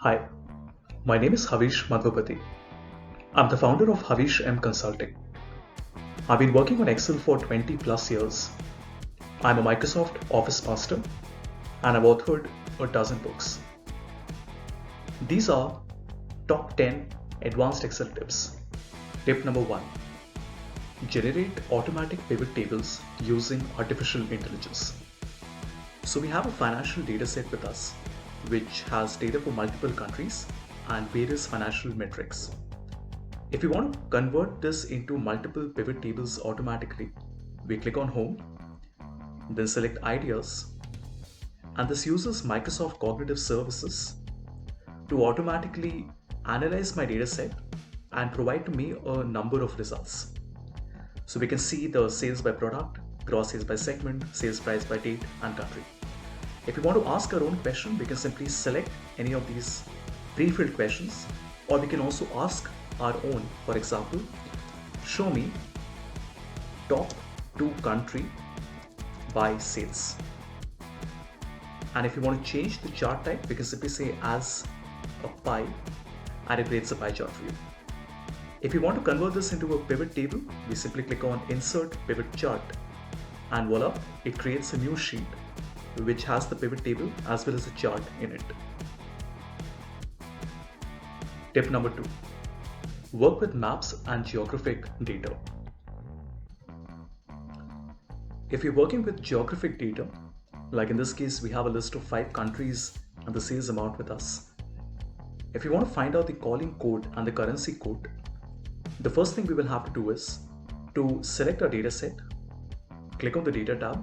Hi, my name is Havish Madhupati. I'm the founder of Havish M Consulting. I've been working on Excel for 20 plus years. I'm a Microsoft Office master and I've authored a dozen books. These are top 10 advanced Excel tips. Tip number 1. Generate automatic pivot tables using artificial intelligence. So we have a financial data set with us which has data for multiple countries and various financial metrics. If we want to convert this into multiple pivot tables automatically, we click on Home, then select Ideas, and this uses Microsoft Cognitive Services to automatically analyze my dataset and provide to me a number of results. So we can see the sales by product, gross sales by segment, sales price by date and country. If we want to ask our own question, we can simply select any of these pre-filled questions, or we can also ask our own. For example, show me top 2 country by sales. And if you want to change the chart type, we can simply say as a pie and it creates a pie chart for you. If you want to convert this into a pivot table, we simply click on Insert Pivot Chart and voila, it creates a new sheet which has the pivot table as well as a chart in it. Tip number 2. Work with maps and geographic data. If you're working with geographic data, like in this case we have a list of 5 countries and the sales amount with us. If you want to find out the calling code and the currency code, the first thing we will have to do is to select our data set, click on the data tab,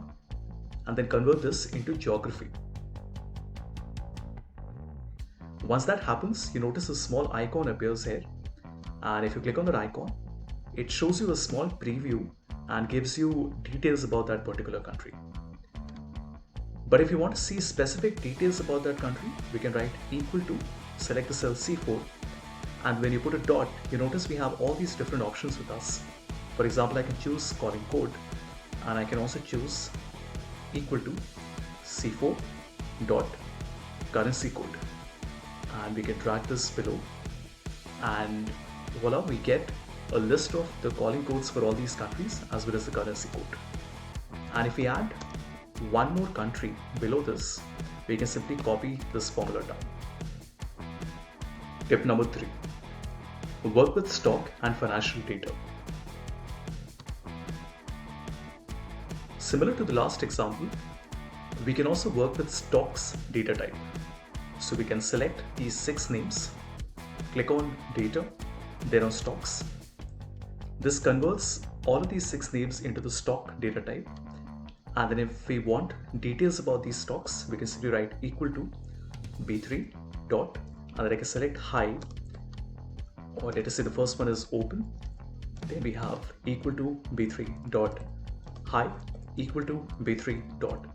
and then convert this into geography. Once that happens, you notice a small icon appears here, and if you click on that icon, it shows you a small preview and gives you details about that particular country. But if you want to see specific details about that country, we can write equal to, select the cell C4, and when you put a dot, you notice we have all these different options with us. For example, I can choose calling code, and I can also choose equal to C4 dot currency code, and we can drag this below, and voila, we get a list of the calling codes for all these countries as well as the currency code. And if we add one more country below this, we can simply copy this formula down. Tip number 3. Work with stock and financial data. Similar to the last example, we can also work with stocks data type. So we can select these 6 names, click on data, then on stocks. This converts all of these 6 names into the stock data type. And then if we want details about these stocks, we can simply write equal to B3 dot, and then I can select high, or let us say the first one is open. Then we have equal to B3 dot high, equal to B3 dot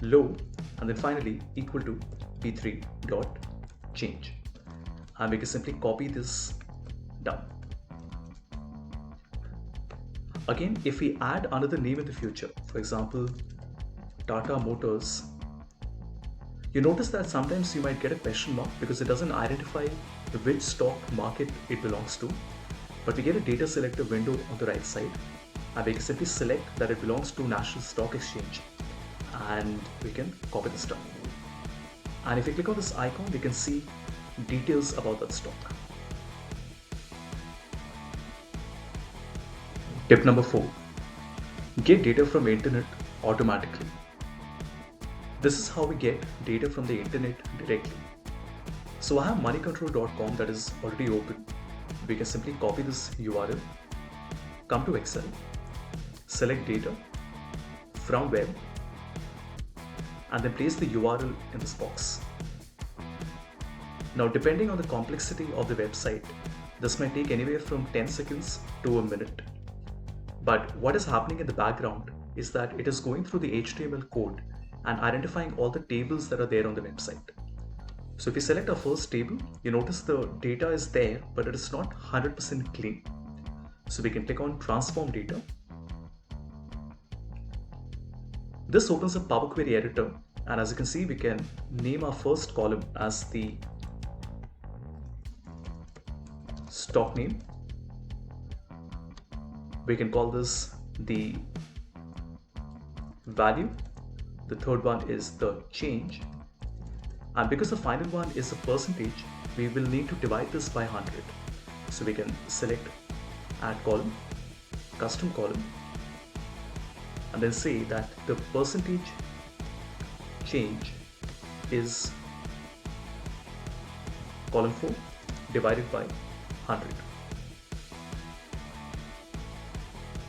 low, and then finally equal to B3 dot change. And we can simply copy this down. Again, if we add another name in the future, for example, Tata Motors, you notice that sometimes you might get a question mark because it doesn't identify which stock market it belongs to, but we get a data selector window on the right side, and we can simply select that it belongs to National Stock Exchange, and we can copy this down. And if we click on this icon, we can see details about that stock. Tip number 4. Get data from internet automatically. This is how we get data from the internet directly. So I have moneycontrol.com that is already open. We can simply copy this URL, come to Excel, select data from web, and then place the URL in this box. Now, depending on the complexity of the website, this might take anywhere from 10 seconds to a minute. But what is happening in the background is that it is going through the HTML code and identifying all the tables that are there on the website. So if we select our first table, you notice the data is there, but it is not 100% clean. So we can click on Transform Data. This opens up Power Query Editor, and as you can see, we can name our first column as the stock name. We can call this the value. The third one is the change. And because the final one is a percentage, we will need to divide this by 100. So we can select add column, custom column, and then say that the percentage change is column 4 divided by 100.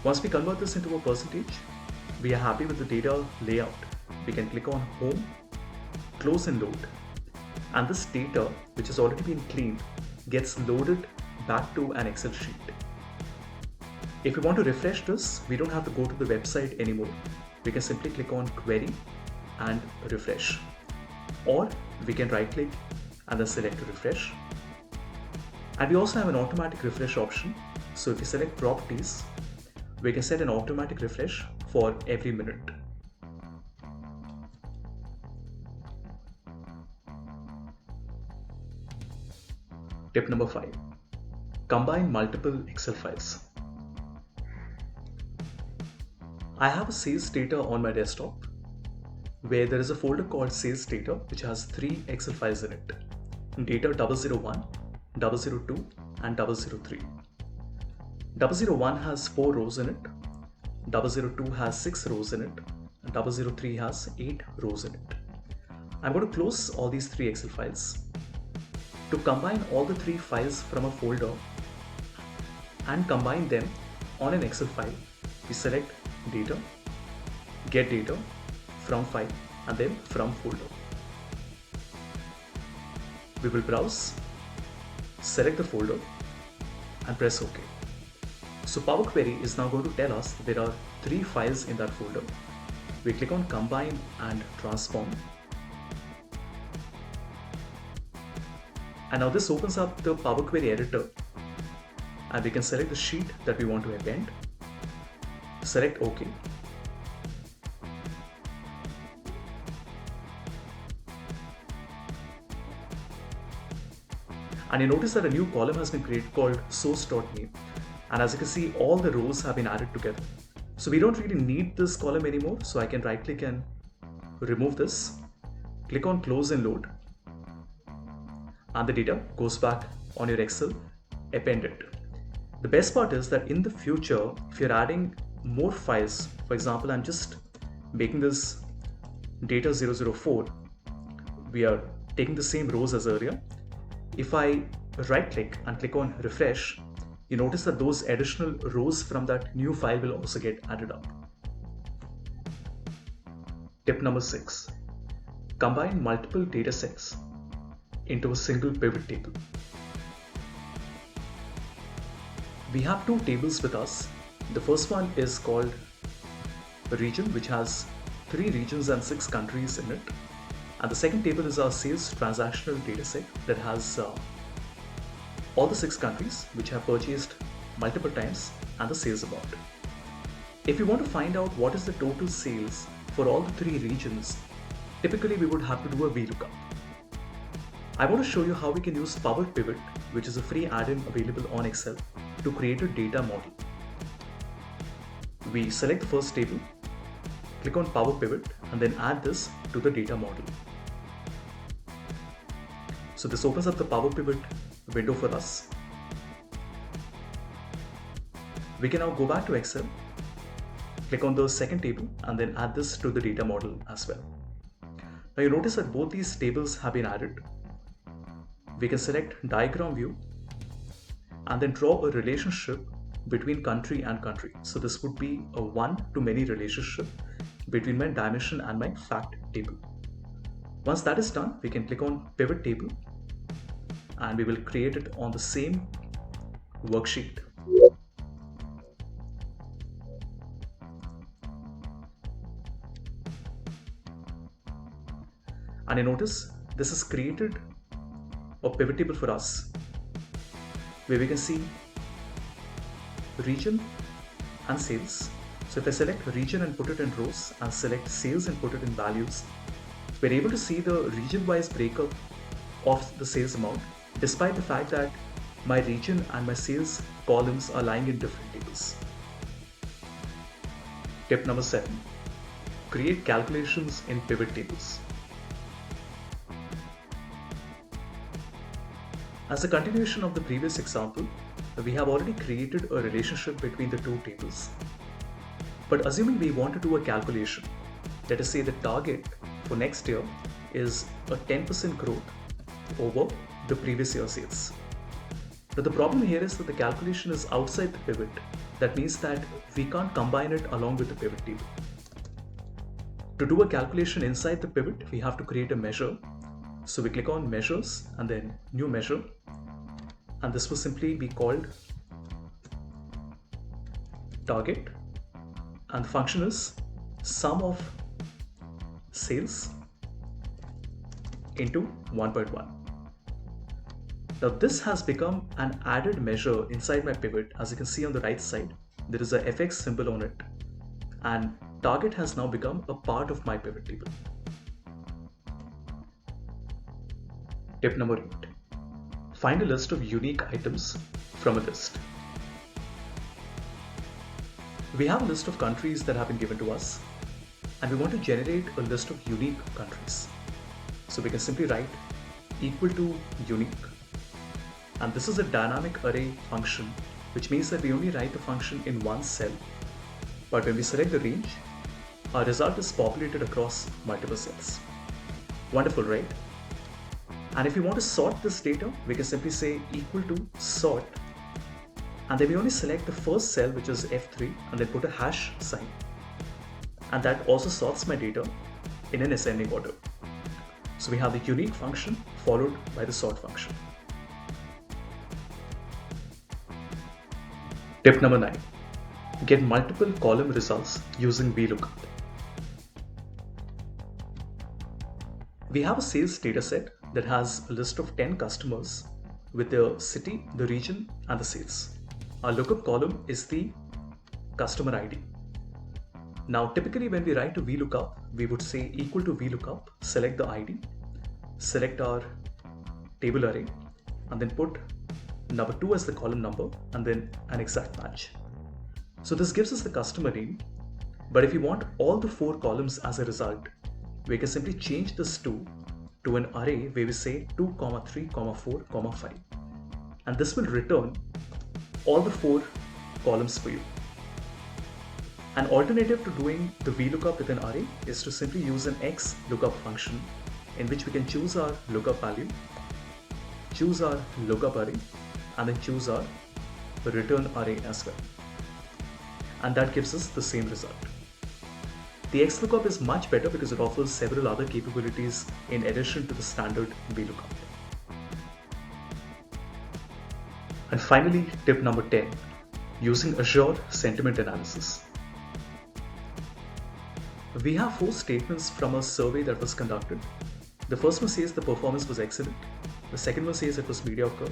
Once we convert this into a percentage, we are happy with the data layout. We can click on Home, Close and Load, and this data, which has already been cleaned, gets loaded back to an Excel sheet. If we want to refresh this, we don't have to go to the website anymore. We can simply click on Query and Refresh, or we can right click and then select Refresh. And we also have an automatic refresh option. So if we select Properties, we can set an automatic refresh for every minute. Tip number 5. Combine multiple Excel files. I have a sales data on my desktop where there is a folder called sales data which has 3 Excel files in it: data 001, 002 and 003. 001 has 4 rows in it, 002 has 6 rows in it, and 003 has 8 rows in it. I'm going to close all these 3 Excel files. To combine all the 3 files from a folder and combine them on an Excel file, we select Data, Get Data, From File, and then From Folder. We will browse, select the folder, and press OK. So Power Query is now going to tell us there are 3 files in that folder. We click on Combine and Transform. And now this opens up the Power Query editor, and we can select the sheet that we want to append. Select OK. And you notice that a new column has been created called source.name. And as you can see, all the rows have been added together. So we don't really need this column anymore. So I can right click and remove this. Click on Close and Load. And the data goes back on your Excel, append it. The best part is that in the future, if you're adding more files, for example, I'm just making this data 004, we are taking the same rows as earlier. If I right click and click on refresh, you notice that those additional rows from that new file will also get added up. Tip number 6. Combine multiple data sets into a single pivot table. We have 2 tables with us. The first one is called region, which has 3 regions and 6 countries in it. And the second table is our sales transactional data set that has all the 6 countries which have purchased multiple times and the sales amount. If you want to find out what is the total sales for all the 3 regions, typically we would have to do a VLOOKUP. I want to show you how we can use Power Pivot, which is a free add-in available on Excel, to create a data model. We select the first table, click on Power Pivot, and then add this to the data model. So this opens up the Power Pivot window for us. We can now go back to Excel, click on the second table, and then add this to the data model as well. Now you notice that both these tables have been added. We can select Diagram View and then draw a relationship between country and country. So this would be a one-to-many relationship between my dimension and my fact table. Once that is done, we can click on Pivot Table and we will create it on the same worksheet. And you notice this is created a pivot table for us where we can see region and sales. So if I select region and put it in rows and select sales and put it in values, we're able to see the region-wise breakup of the sales amount, despite the fact that my region and my sales columns are lying in different tables. Tip number 7. Create calculations in pivot tables. As a continuation of the previous example, we have already created a relationship between the two tables. But assuming we want to do a calculation, let us say the target for next year is a 10% growth over the previous year sales. Now the problem here is that the calculation is outside the pivot. That means that we can't combine it along with the pivot table. To do a calculation inside the pivot, we have to create a measure. So we click on measures and then new measure. And this will simply be called target. And the function is sum of sales into 1.1. Now this has become an added measure inside my pivot. As you can see on the right side, there is a FX symbol on it, and target has now become a part of my pivot table. Tip number 8. Find a list of unique items from a list. We have a list of countries that have been given to us, and we want to generate a list of unique countries. So we can simply write equal to unique. And this is a dynamic array function, which means that we only write the function in one cell. But when we select the range, our result is populated across multiple cells. Wonderful, right? And if we want to sort this data, we can simply say equal to sort. And then we only select the first cell, which is F3, and then put a hash sign. And that also sorts my data in an ascending order. So we have the unique function followed by the sort function. Tip number 9. Get multiple column results using VLOOKUP. We have a sales dataset that has a list of 10 customers with their city, the region, and the sales. Our lookup column is the customer ID. Now typically when we write a VLOOKUP, we would say equal to VLOOKUP, select the ID, select our table array, and then put number 2 as the column number, and then an exact match. So this gives us the customer name, but if you want all the 4 columns as a result, we can simply change this to an array where we say 2, 3, 4, 5. And this will return all the 4 columns for you. An alternative to doing the VLOOKUP with an array is to simply use an XLOOKUP function in which we can choose our lookup value, choose our lookup array, and then choose our return array as well. And that gives us the same result. The XLOOKUP is much better because it offers several other capabilities in addition to the standard VLOOKUP. And finally, tip number 10, using Azure Sentiment Analysis. We have 4 statements from a survey that was conducted. The first one says the performance was excellent. The second one says it was mediocre.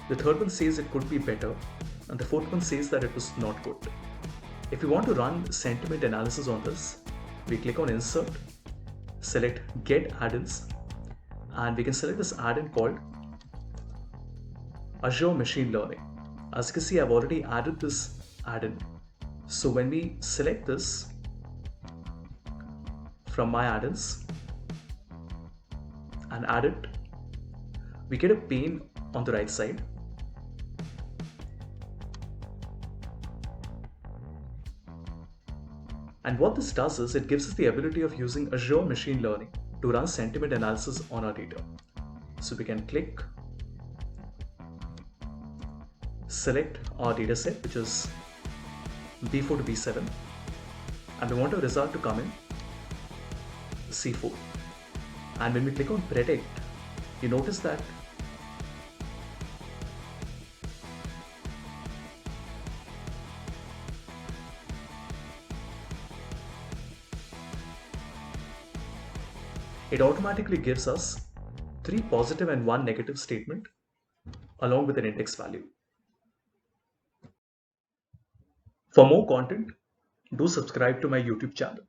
The third one says it could be better. And the fourth one says that it was not good. If we want to run sentiment analysis on this, we click on Insert, select Get Add-ins, and we can select this add-in called Azure Machine Learning. As you can see, I've already added this add-in. So when we select this from my add-ins and add it, we get a pane on the right side. And what this does is it gives us the ability of using Azure Machine Learning to run sentiment analysis on our data. So we can click, select our data set, which is B4 to B7, and we want our result to come in C4. And when we click on predict, you notice that it automatically gives us 3 positive and 1 negative statement along with an index value. For more content, do subscribe to my YouTube channel.